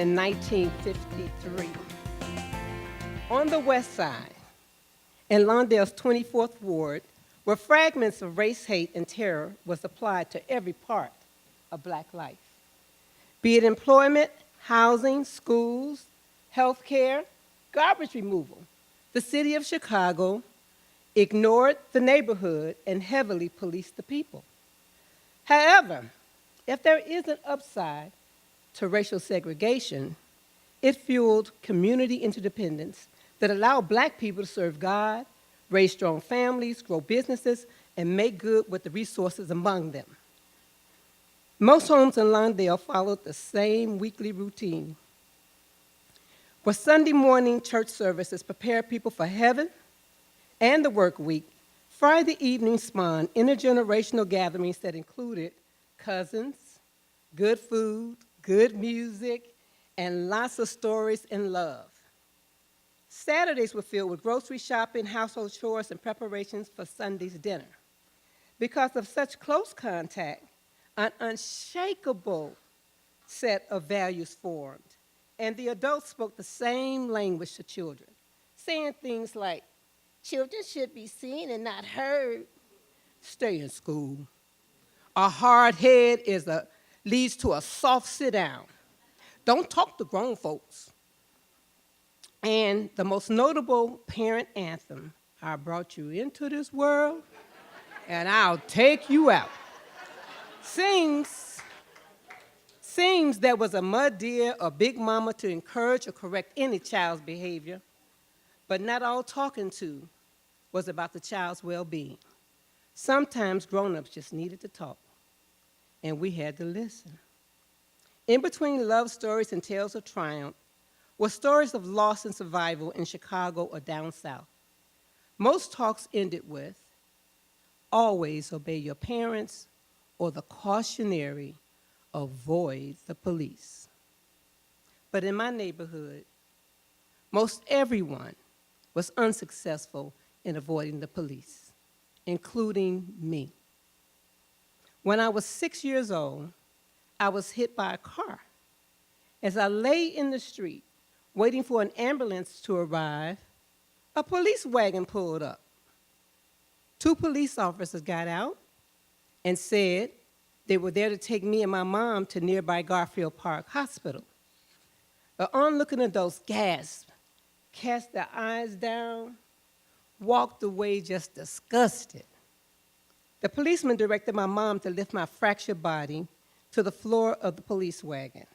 in 1953. On the west side, in Lawndale's 24th Ward, where fragments of race hate and terror was applied to every part of black life, be it employment, housing, schools, health care, garbage removal. The city of Chicago ignored the neighborhood and heavily policed the people. However, if there is an upside to racial segregation, it fueled community interdependence that allowed black people to serve God, raise strong families, grow businesses, and make good with the resources among them. Most homes in Lawndale followed the same weekly routine, where Sunday morning church services prepared people for heaven and the work week. Friday evening spawned intergenerational gatherings that included cousins, good food, good music, and lots of stories and love. Saturdays were filled with grocery shopping, household chores, and preparations for Sunday's dinner. Because of such close contact, an unshakable set of values formed, and the adults spoke the same language to children, saying things like, "Children should be seen and not heard. Stay in school. A hard head leads to a soft sit down. Don't talk to grown folks." And the most notable parent anthem, "I brought you into this world, and I'll take you out," seems there was a mud deer or big mama to encourage or correct any child's behavior, but not all talking to was about the child's well-being. Sometimes grown-ups just needed to talk, and we had to listen. In between love stories and tales of triumph were stories of loss and survival in Chicago or down south. Most talks ended with, "Always obey your parents," or the cautionary, "Avoid the police." But in my neighborhood, most everyone was unsuccessful in avoiding the police, including me. When I was 6 years old, I was hit by a car. As I lay in the street, waiting for an ambulance to arrive, a police wagon pulled up. 2 police officers got out and said they were there to take me and my mom to nearby Garfield Park Hospital. The onlooking adults gasped, cast their eyes down, walked away just disgusted. The policeman directed my mom to lift my fractured body to the floor of the police wagon.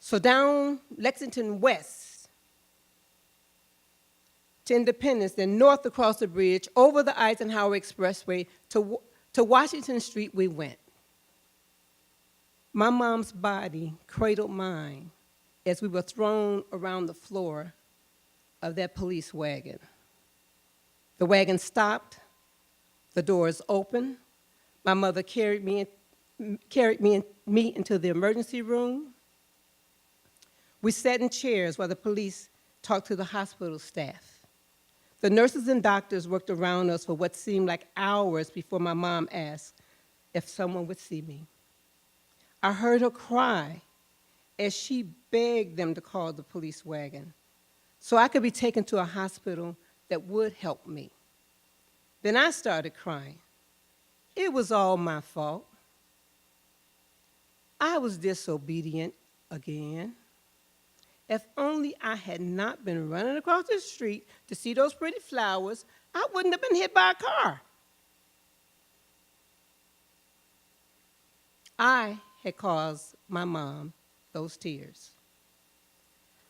So down Lexington West to Independence, then north across the bridge, over the Eisenhower Expressway to Washington Street we went. My mom's body cradled mine as we were thrown around the floor of that police wagon. The wagon stopped, the doors opened. My mother carried me into the emergency room. We sat in chairs while the police talked to the hospital staff. The nurses and doctors worked around us for what seemed like hours before my mom asked if someone would see me. I heard her cry as she begged them to call the police wagon so I could be taken to a hospital that would help me. Then I started crying. It was all my fault. I was disobedient again. If only I had not been running across the street to see those pretty flowers, I wouldn't have been hit by a car. I had caused my mom those tears.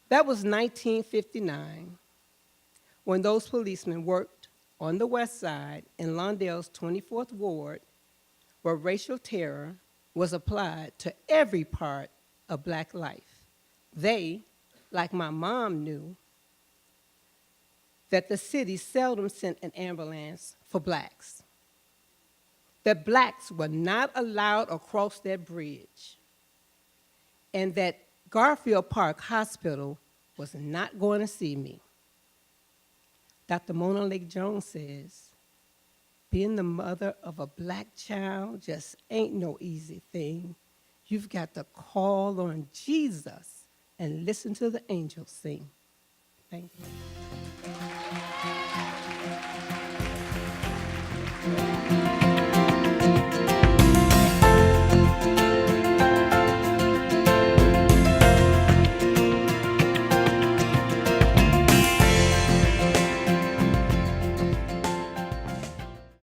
That was 1959, when those policemen worked on the west side in Lawndale's 24th Ward, where racial terror was applied to every part of black life. They, like my mom, knew that the city seldom sent an ambulance for blacks, that blacks were not allowed across that bridge, and that Garfield Park Hospital was not going to see me. Dr. Mona Lake Jones says, being the mother of a black child just ain't no easy thing. You've got to call on Jesus and listen to the angels sing. Thank you.